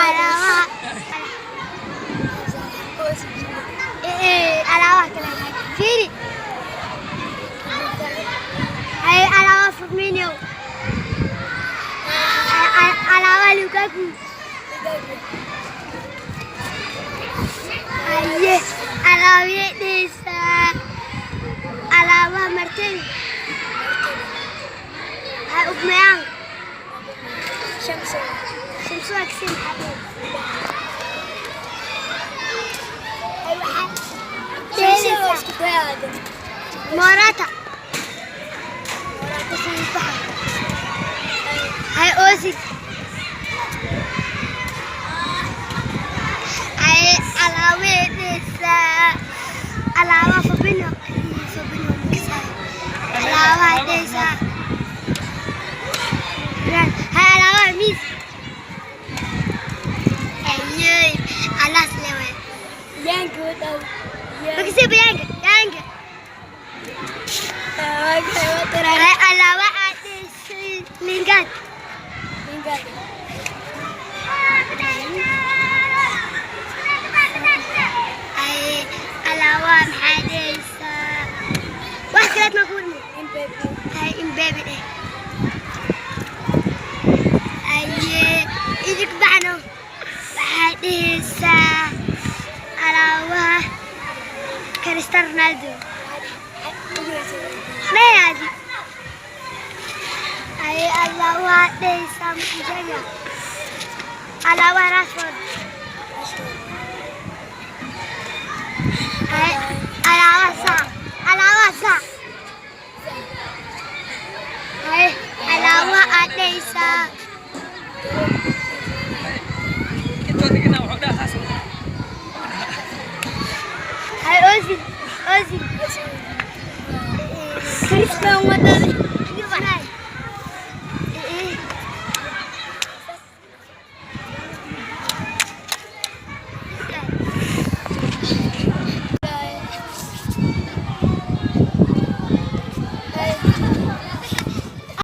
alaabaha alaabaha kale fiiri ay alaabaha Firmino alaabaha Lukaku aye alaabadiisa alaabaha Martin ay Ubmayang شمسو أكسين حبيب أيوة حاجة موراتا سيبها هاي أوزي هاي علاوة ديسا علاوة فبينو مكسر علاوة ديسا هاي علاوة ميز Begitu yang alawa artis lingkat alawa hadis wah kelat makun imbabi deh aye idik bano hadis alawa Cristiano Ronaldo ما هذه أي alawa desa Jaga alawa Rashford أي alawa Sa أي alawa desa أوزيل كريستيانو رونالدو